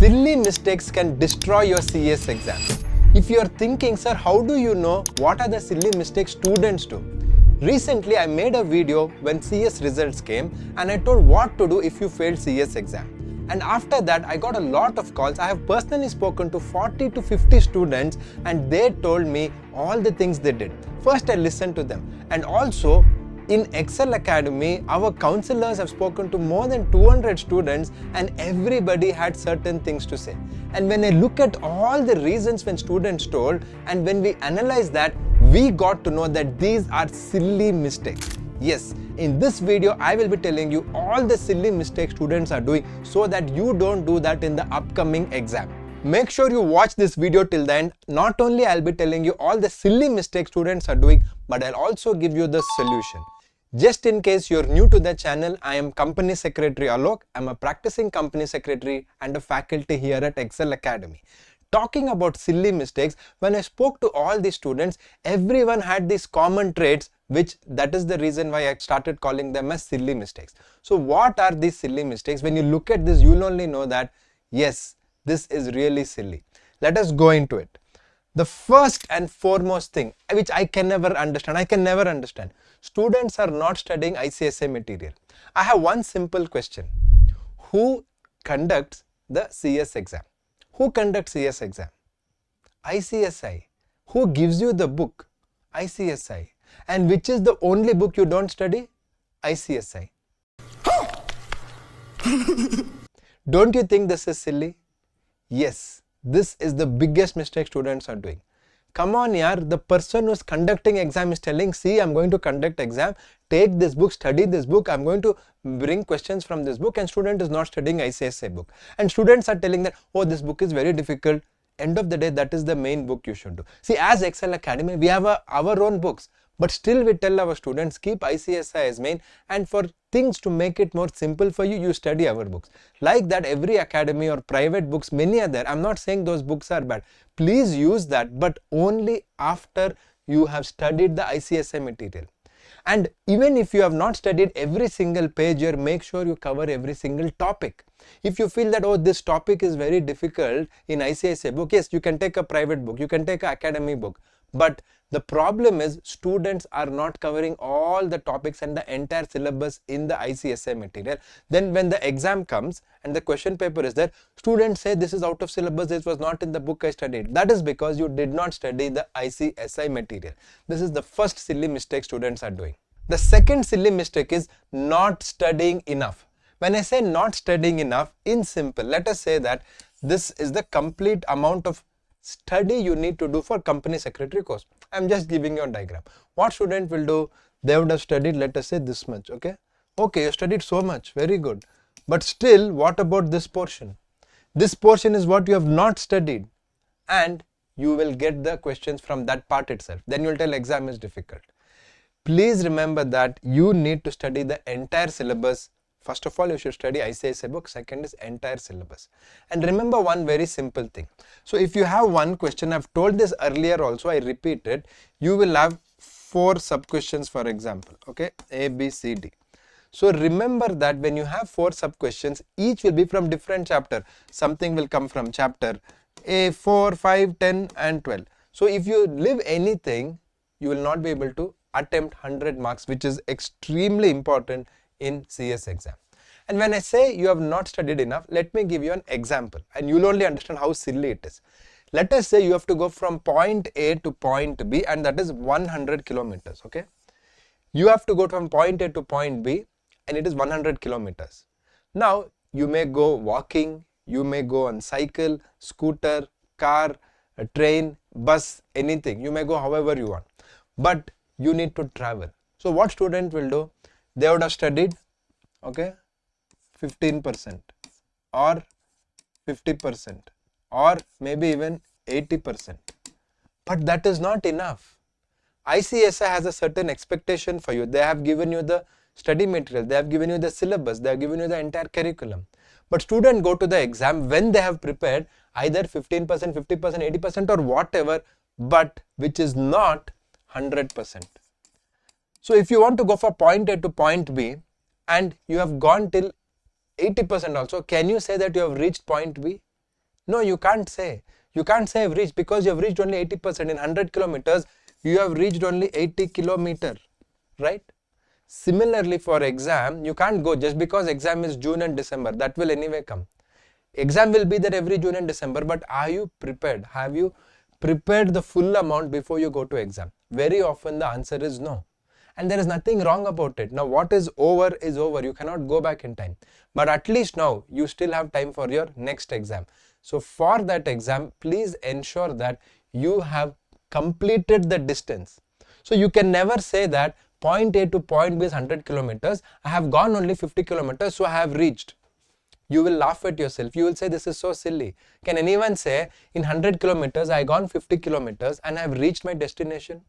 Silly mistakes can destroy your CS exam. If you are thinking, sir, how do you know what are the silly mistakes students do? Recently, I made a video when CS results came and I told what to do if you failed CS exam. And after that, I got a lot of calls. I have personally spoken to 40 to 50 students and they told me all the things they did. First, I listened to them. And also, in Ekcel Academy, our counselors have spoken to more than 200 students and everybody had certain things to say. And when I look at all the reasons when students told and when we analyze that, we got to know that these are silly mistakes. Yes, in this video, I will be telling you all the silly mistakes students are doing so that you don't do that in the upcoming exam. Make sure you watch this video till the end. Not only I'll be telling you all the silly mistakes students are doing, but I'll also give you the solution. Just in case you're new to the channel, I am Company Secretary Alok. I'm a practicing Company Secretary and a faculty here at Ekcel Academy. Talking about silly mistakes, when I spoke to all the students, everyone had these common traits, which that is the reason why I started calling them as silly mistakes. So what are these silly mistakes? When you look at this, you'll only know that, yes, this is really silly. Let us go into it. The first and foremost thing, which I can never understand, students are not studying ICSI material. I have one simple question. Who conducts the CS exam? Who conducts CS exam? ICSI. Who gives you the book? ICSI. And which is the only book you don't study? ICSI. Don't you think this is silly? Yes, this is the biggest mistake students are doing. Come on yaar, the person who's conducting exam is telling, see, I'm going to conduct exam, take this book, study this book, I'm going to bring questions from this book, and student is not studying ICSI book. And students are telling that, oh, this book is very difficult. End of the day, that is the main book you should do. See, as Ekcel Academy, we have our own books, but still we tell our students, keep ICSI as main, and for things to make it more simple for you, you study our books. Like that, every academy or private books, many are there. I'm not saying those books are bad. Please use that, but only after you have studied the ICSI material. And even if you have not studied every single page here, make sure you cover every single topic. If you feel that, oh, this topic is very difficult in ICSI book, yes, you can take a private book, you can take an academy book. But the problem is students are not covering all the topics and the entire syllabus in the ICSI material. Then when the exam comes and the question paper is there, students say this is out of syllabus, this was not in the book I studied. That is because you did not study the ICSI material. This is the first silly mistake students are doing. The second silly mistake is not studying enough. When I say not studying enough, in simple, let us say that this is the complete amount of study you need to do for company secretary course. I'm just giving you a diagram. What student will do? They would have studied, let us say, this much. Okay, you studied so much, very good. But still, what about this portion? This portion is what you have not studied, and you will get the questions from that part itself. Then you will tell exam is difficult. Please remember that you need to study the entire syllabus. First of all, you should study ICSI book. Second is entire syllabus. And remember one very simple thing. So if you have one question, I've told this earlier also, I repeat it, you will have 4 sub questions, for example, okay, A, B, C, D. So remember that when you have 4 sub questions, each will be from different chapter. Something will come from chapter A, 4, 5, 10 and 12. So if you leave anything, you will not be able to attempt 100 marks, which is extremely important in CS exam. And when I say you have not studied enough, let me give you an example and you'll only understand how silly it is. Let us say you have to go from point A to point B, and that is 100 kilometers, okay? You have to go from point A to point B and it is 100 kilometers. Now you may go walking, you may go on cycle, scooter, car, a train, bus, anything. You may go however you want, but you need to travel. So what student will do? They would have studied, okay, 15% or 50% or maybe even 80%. But that is not enough. ICSI has a certain expectation for you. They have given you the study material, they have given you the syllabus, they have given you the entire curriculum. But students go to the exam when they have prepared either 15%, 50%, 80% or whatever, but which is not 100%. So if you want to go from point A to point B and you have gone till 80% also, can you say that you have reached point B? No, you can't say. You can't say I've reached, because you have reached only 80%. In 100 kilometers, you have reached only 80 kilometer, right? Similarly for exam, you can't go just because exam is June and December. That will anyway come. Exam will be there every June and December, but are you prepared? Have you prepared the full amount before you go to exam? Very often the answer is no. And there is nothing wrong about it. Now what is over is over. You cannot go back in time. But at least now you still have time for your next exam. So for that exam, please ensure that you have completed the distance. So you can never say that point A to point B is 100 kilometers. I have gone only 50 kilometers, so I have reached. You will laugh at yourself. You will say this is so silly. Can anyone say in 100 kilometers I gone 50 kilometers and I have reached my destination?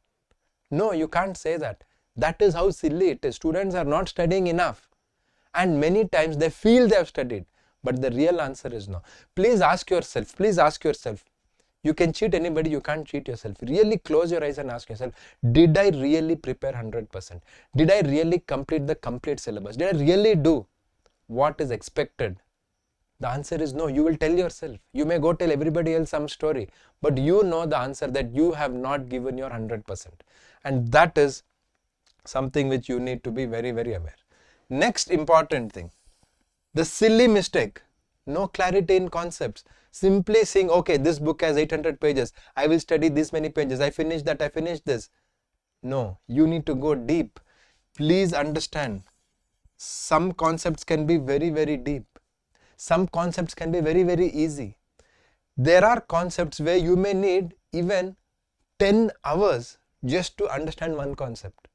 No, you can't say that. That is how silly it is. Students are not studying enough. And many times they feel they have studied. But the real answer is no. Please ask yourself. Please ask yourself. You can cheat anybody, you can't cheat yourself. Really close your eyes and ask yourself, did I really prepare 100%? Did I really complete the complete syllabus? Did I really do what is expected? The answer is no. You will tell yourself. You may go tell everybody else some story, but you know the answer that you have not given your 100%. And that is something which you need to be very, very aware. Next important thing, the silly mistake, no clarity in concepts. Simply saying, okay, this book has 800 pages. I will study this many pages. I finished that. I finished this. No, you need to go deep. Please understand. Some concepts can be very, very deep. Some concepts can be very, very easy. There are concepts where you may need even 10 hours just to understand one concept.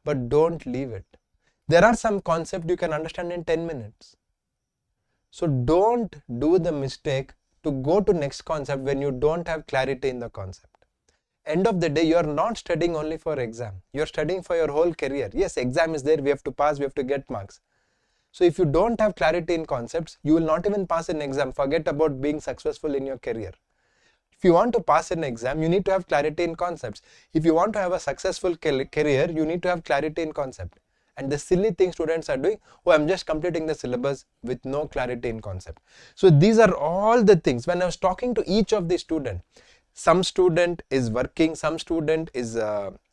But don't leave it. There are some concepts you can understand in 10 minutes. So don't do the mistake to go to next concept when you don't have clarity in the concept. End of the day, you are not studying only for exam. You are studying for your whole career. Yes, exam is there. We have to pass. We have to get marks. So if you don't have clarity in concepts, you will not even pass an exam. Forget about being successful in your career. If you want to pass an exam, you need to have clarity in concepts. If you want to have a successful career, you need to have clarity in concept. And the silly thing students are doing, oh, I'm just completing the syllabus with no clarity in concept. So these are all the things. When I was talking to each of the student, some student is working, some student is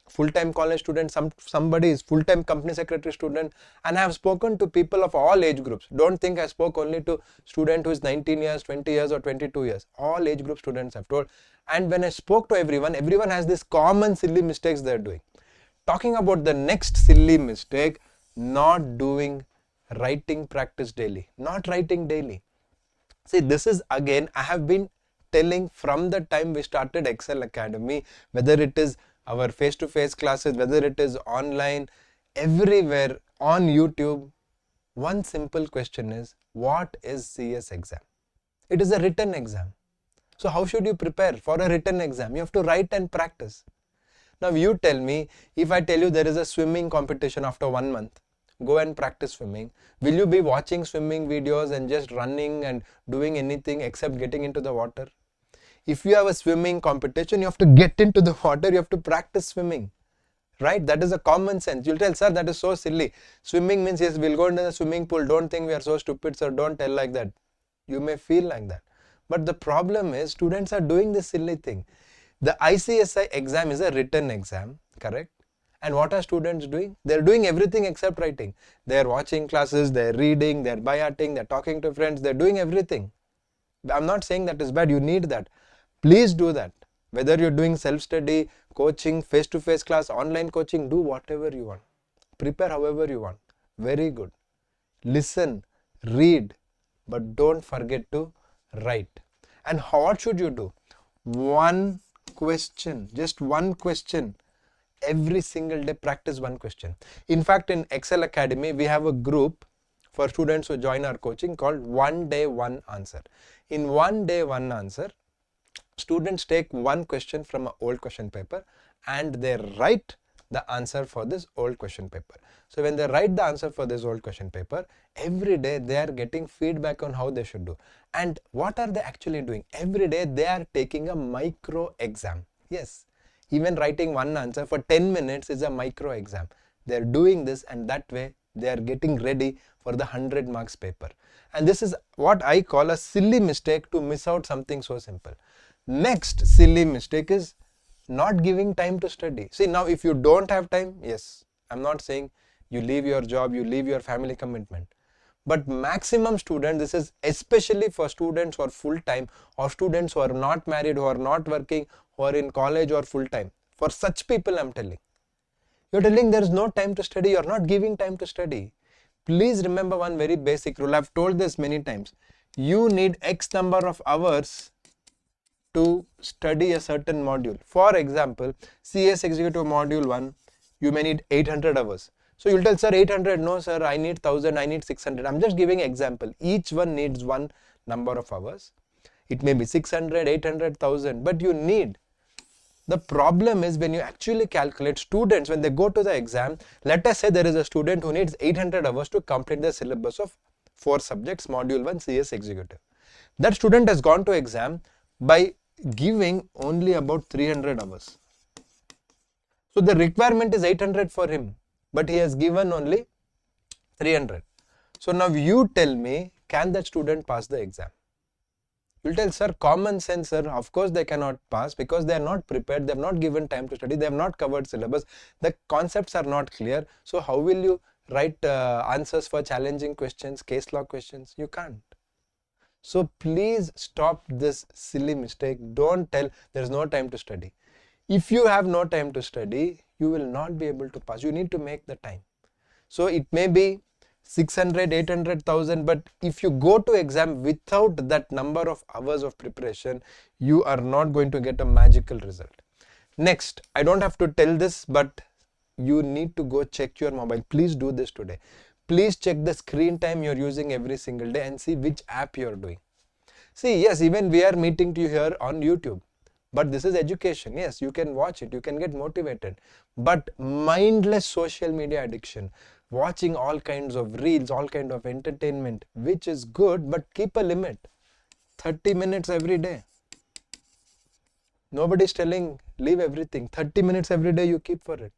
full-time college student, somebody is full-time company secretary student, and I have spoken to people of all age groups. Don't think I spoke only to student who is 19 years, 20 years or 22 years. All age group students I've told. And when I spoke to everyone has this common silly mistakes they're doing. Talking about the next silly mistake, not doing writing practice daily, not writing daily. See, this is again, I have been telling from the time we started Ekcel Academy, whether it is our face-to-face classes, whether it is online, everywhere on YouTube, one simple question is, what is CS exam? It is a written exam. So how should you prepare for a written exam? You have to write and practice. Now you tell me, if I tell you there is a swimming competition after 1 month, go and practice swimming. Will you be watching swimming videos and just running and doing anything except getting into the water? If you have a swimming competition, you have to get into the water, you have to practice swimming. Right? That is a common sense. You'll tell, sir, that is so silly. Swimming means, yes, we'll go into the swimming pool. Don't think we are so stupid, sir. Don't tell like that. You may feel like that. But the problem is, students are doing this silly thing. The ICSI exam is a written exam, correct? And what are students doing? They're doing everything except writing. They're watching classes, they're reading, they're by-hearting, they're talking to friends, they're doing everything. I'm not saying that is bad, you need that. Please do that. Whether you're doing self-study, coaching, face-to-face class, online coaching, do whatever you want. Prepare however you want. Very good. Listen, read, but don't forget to write. And what should you do? One question, just one question. Every single day practice one question. In fact, in Ekcel Academy, we have a group for students who join our coaching called 1 day 1 answer. In 1 day 1 answer, students take one question from an old question paper and they write the answer for this old question paper. So when they write the answer for this old question paper, every day they are getting feedback on how they should do. And what are they actually doing? Every day they are taking a micro exam. Yes, even writing one answer for 10 minutes is a micro exam. They are doing this, and that way They are getting ready for the 100 marks paper. And this is what I call a silly mistake to miss out something so simple. Next silly mistake is not giving time to study. See, now if you don't have time, yes, I'm not saying you leave your job, you leave your family commitment. But maximum students, this is especially for students who are full time or students who are not married, who are not working, who are in college or full time. For such people, I'm telling. You're telling there is no time to study, you're not giving time to study. Please remember one very basic rule. I've told this many times. You need X number of hours to study a certain module. For example, CS Executive Module 1, you may need 800 hours. So you'll tell, sir, 800, no sir, I need 1000, I need 600. I'm just giving example. Each one needs one number of hours. It may be 600, 800, 1000, but you need. The problem is when you actually calculate students, when they go to the exam, let us say there is a student who needs 800 hours to complete the syllabus of 4 subjects, Module 1 CS Executive. That student has gone to exam by giving only about 300 hours. So the requirement is 800 for him, but he has given only 300. So now you tell me, can that student pass the exam? You'll tell, sir, common sense, sir, of course they cannot pass because they are not prepared, they have not given time to study, they have not covered syllabus, the concepts are not clear. So how will you write answers for challenging questions, case law questions? You can't. So please stop this silly mistake. Don't tell there is no time to study. If you have no time to study, you will not be able to pass. You need to make the time. So it may be 600, 800, 1000, but if you go to exam without that number of hours of preparation, you are not going to get a magical result. Next, I don't have to tell this, but you need to go check your mobile. Please do this today. Please check the screen time you're using every single day and see which app you're doing. See, yes, even we are meeting to you here on YouTube, but this is education. Yes, you can watch it, you can get motivated, but mindless social media addiction, watching all kinds of reels, all kind of entertainment, which is good, but keep a limit. 30 minutes every day. Nobody's telling leave everything. 30 minutes every day you keep for it.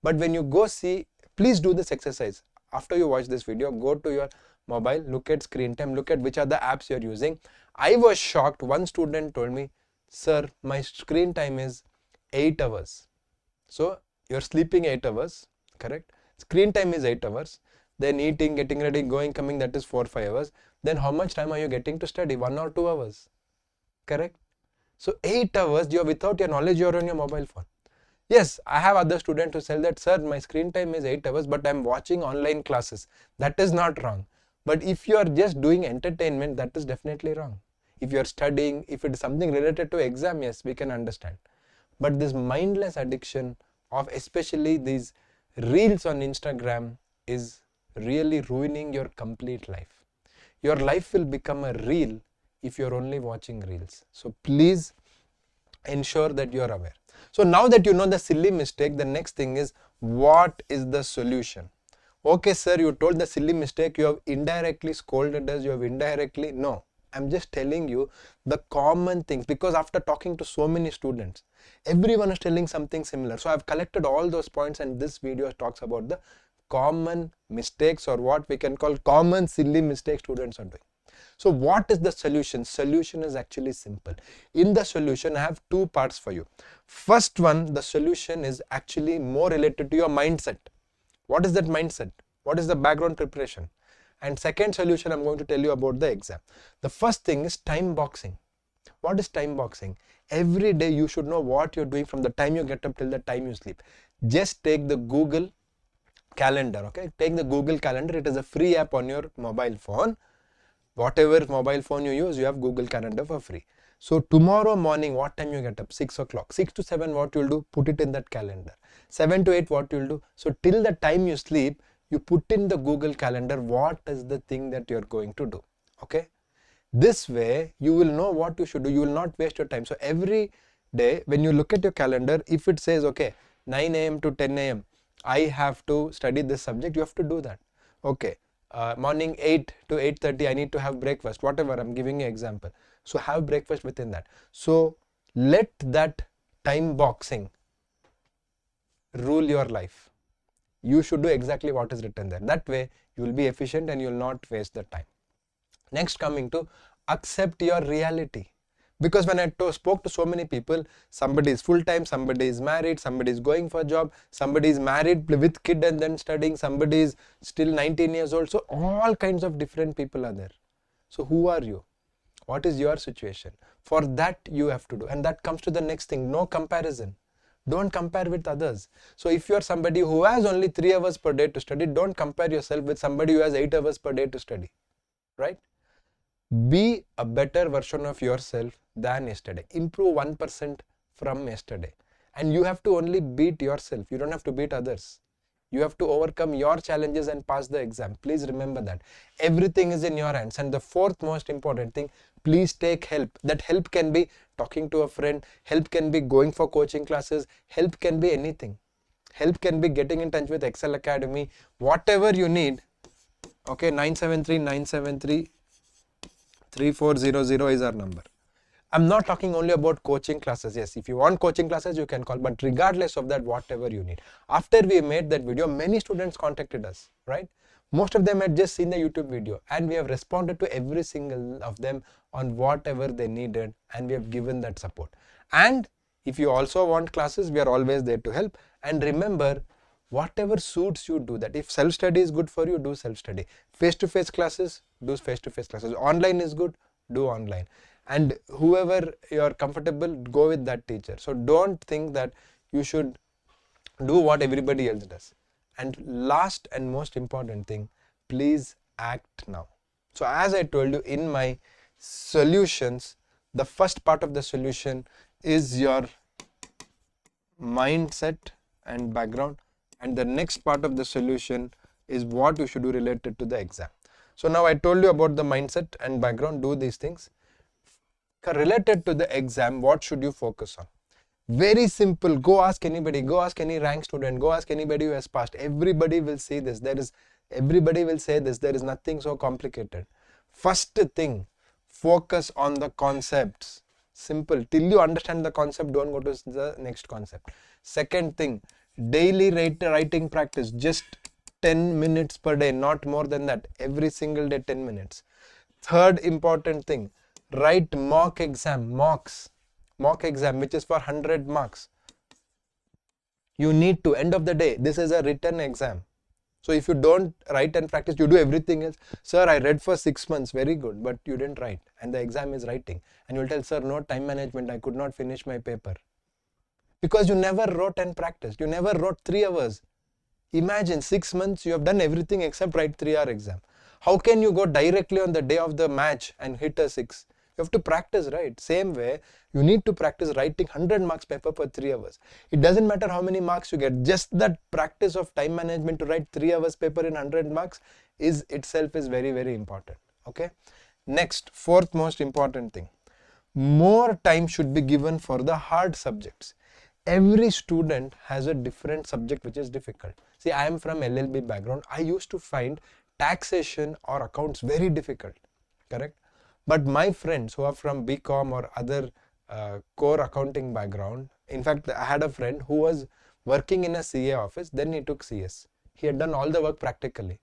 But when you go see, please do this exercise. After you watch this video, go to your mobile, look at screen time, look at which are the apps you're using. I was shocked. One student told me, sir, my screen time is 8 hours. So you're sleeping 8 hours, correct? Screen time is 8 hours. Then eating, getting ready, going, coming, that is 4-5 hours. Then how much time are you getting to study? 1 or 2 hours, correct? So 8 hours, you're without your knowledge, you're on your mobile phone. Yes, I have other students who say that, sir, my screen time is 8 hours, but I'm watching online classes. That is not wrong. But if you are just doing entertainment, that is definitely wrong. If you are studying, if it is something related to exam, yes, we can understand. But this mindless addiction of especially these reels on Instagram is really ruining your complete life. Your life will become a reel if you're only watching reels. So please ensure that you're aware. So now that you know the silly mistake, the next thing is, what is the solution? Okay, sir, you told the silly mistake, you have indirectly scolded us, you have indirectly, no. I'm just telling you the common things, because after talking to so many students, everyone is telling something similar. So I've collected all those points, and this video talks about the common mistakes, or what we can call common silly mistakes students are doing. So what is the solution? Solution is actually simple. In the solution, I have 2 parts for you. First one, the solution is actually more related to your mindset. What is that mindset? What is the background preparation? And second solution, I'm going to tell you about the exam. The first thing is time boxing. What is time boxing? Every day you should know what you're doing from the time you get up till the time you sleep. Just take the Google Calendar, okay? Take the Google Calendar. It is a free app on your mobile phone. Whatever mobile phone you use, you have Google Calendar for free. So tomorrow morning, what time you get up? 6 o'clock. 6 to 7, what you'll do? Put it in that calendar. 7 to 8, what you'll do? So till the time you sleep, you put in the Google Calendar what is the thing that you're going to do. Okay? This way, you will know what you should do. You will not waste your time. So every day, when you look at your calendar, if it says, okay, 9 a.m. to 10 a.m., I have to study this subject, you have to do that. Okay. Morning 8 to 8:30, I need to have breakfast, whatever, I'm giving you example. So have breakfast within that. So let that time boxing rule your life. You should do exactly what is written there. That way you will be efficient and you will not waste the time. Next, coming to accept your reality. Because when I spoke to so many people, somebody is full-time, somebody is married, somebody is going for a job, somebody is married with kid and then studying, somebody is still 19 years old. So all kinds of different people are there. So who are you? What is your situation? For that you have to do. And that comes to the next thing, no comparison. Don't compare with others. So if you are somebody who has only 3 hours per day to study, don't compare yourself with somebody who has 8 hours per day to study, right? Be a better version of yourself than yesterday. Improve 1% from yesterday. And you have to only beat yourself. You don't have to beat others. You have to overcome your challenges and pass the exam. Please remember that. Everything is in your hands. And the fourth most important thing, please take help. That help can be talking to a friend. Help can be going for coaching classes. Help can be anything. Help can be getting in touch with Excel Academy. Whatever you need. Okay, 973-973-3400 is our number. I'm not talking only about coaching classes. Yes, if you want coaching classes, you can call. But regardless of that, whatever you need. After we made that video, many students contacted us, right? Most of them had just seen the YouTube video and we have responded to every single of them on whatever they needed and we have given that support. And if you also want classes, we are always there to help. And remember, whatever suits you, do that. If self-study is good for you, do self-study. Face-to-face classes, do face-to-face classes. Online is good, do online. And whoever you are comfortable, go with that teacher. So don't think that you should do what everybody else does. And last and most important thing, please act now. So as I told you in my solutions, the first part of the solution is your mindset and background. And the next part of the solution is what you should do related to the exam. So now I told you about the mindset and background, do these things. Related to the exam, what should you focus on? Very simple. Go ask anybody, go ask any rank student, go ask anybody who has passed. Everybody will see this. Everybody will say this. There is nothing so complicated. First thing, focus on the concepts. Simple. Till you understand the concept, don't go to the next concept. Second thing, daily writing practice. Just 10 minutes per day, not more than that. Every single day, 10 minutes. Third important thing, write mock exam, mock exam, which is for 100 marks. You need to, end of the day, this is a written exam. So if you don't write and practice, you do everything else. Sir, I read for 6 months, very good, but you didn't write. And the exam is writing. And you'll tell, sir, no time management, I could not finish my paper. Because you never wrote and practiced. You never wrote 3 hours. Imagine 6 months, you have done everything except write 3-hour exam. How can you go directly on the day of the match and hit a 6? You have to practice, right? Same way, you need to practice writing 100 marks paper for 3 hours. It doesn't matter how many marks you get. Just that practice of time management to write 3 hours paper in 100 marks is itself is very, very important. Okay. Next, fourth most important thing. More time should be given for the hard subjects. Every student has a different subject which is difficult. See, I am from LLB background. I used to find taxation or accounts very difficult. Correct? But my friends who are from BCom or other core accounting background, in fact, I had a friend who was working in a CA office, then he took CS. He had done all the work practically.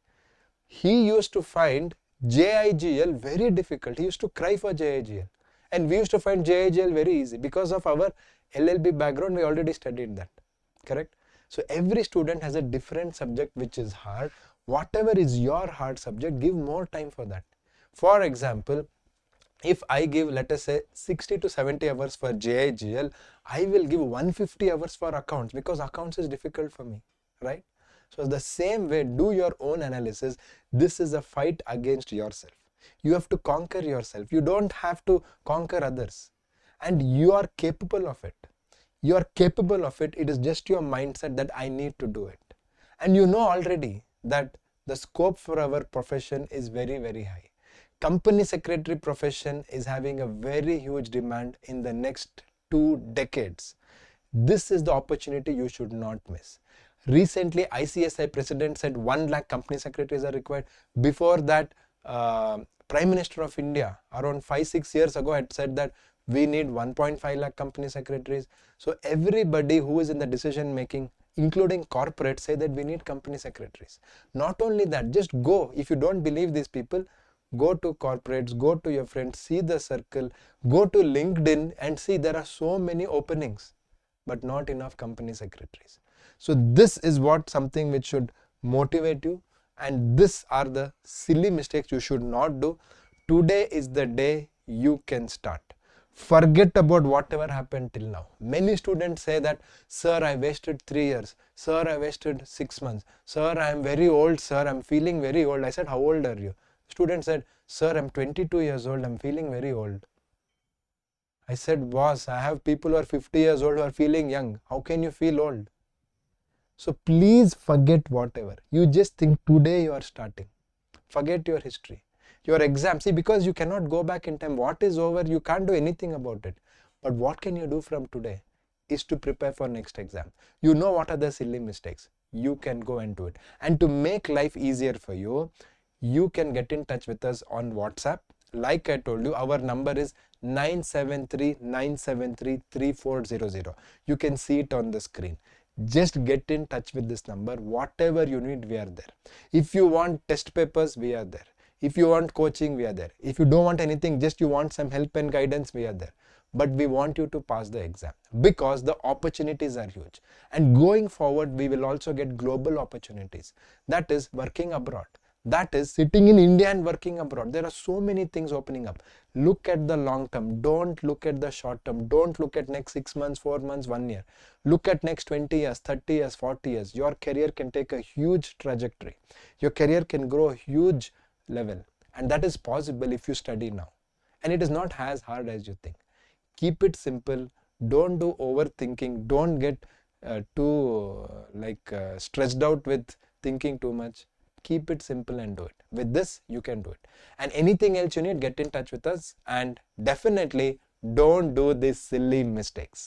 He used to find JIGL very difficult. He used to cry for JIGL. And we used to find JIGL very easy. Because of our LLB background, we already studied that. Correct? So every student has a different subject which is hard. Whatever is your hard subject, give more time for that. For example, if I give, let us say, 60 to 70 hours for JIGL, I will give 150 hours for accounts because accounts is difficult for me, right? So the same way, do your own analysis. This is a fight against yourself. You have to conquer yourself. You don't have to conquer others. And you are capable of it. You are capable of it. It is just your mindset that I need to do it. And you know already that the scope for our profession is very, very high. Company secretary profession is having a very huge demand in the next 2 decades. This is the opportunity you should not miss. Recently, ICSI president said 1 lakh company secretaries are required. Before that, Prime Minister of India around 5-6 years ago had said that we need 1.5 lakh company secretaries. So everybody who is in the decision making including corporates, say that we need company secretaries. Not only that, just go. If you don't believe these people, go to corporates, go to your friends, see the circle, go to LinkedIn and see there are so many openings, but not enough company secretaries. So this is what something which should motivate you, and these are the silly mistakes you should not do. Today is the day you can start. Forget about whatever happened till now. Many students say that, sir, I wasted 3 years. Sir, I wasted 6 months. Sir, I am very old. Sir, I am feeling very old. I said, how old are you? Student said, sir, I am 22 years old. I am feeling very old. I said, boss, I have people who are 50 years old who are feeling young. How can you feel old? So please forget whatever. You just think today you are starting. Forget your history. Your exam, see, because you cannot go back in time. What is over, you can't do anything about it. But what can you do from today is to prepare for next exam. You know what are the silly mistakes. You can go and do it. And to make life easier for you, you can get in touch with us on WhatsApp. Like I told you, our number is 973-973-3400. You can see it on the screen. Just get in touch with this number. Whatever you need, we are there. If you want test papers, we are there. If you want coaching, we are there. If you don't want anything, just you want some help and guidance, we are there. But we want you to pass the exam because the opportunities are huge. And going forward, we will also get global opportunities. That is working abroad. That is sitting in India and working abroad. There are so many things opening up. Look at the long term. Don't look at the short term. Don't look at next 6 months, 4 months, 1 year. Look at next 20 years, 30 years, 40 years. Your career can take a huge trajectory. Your career can grow a huge level. And that is possible if you study now. And it is not as hard as you think. Keep it simple. Don't do overthinking. Don't get too stressed out with thinking too much. Keep it simple and do it. With this, you can do it. And anything else you need, get in touch with us. And definitely don't do these silly mistakes.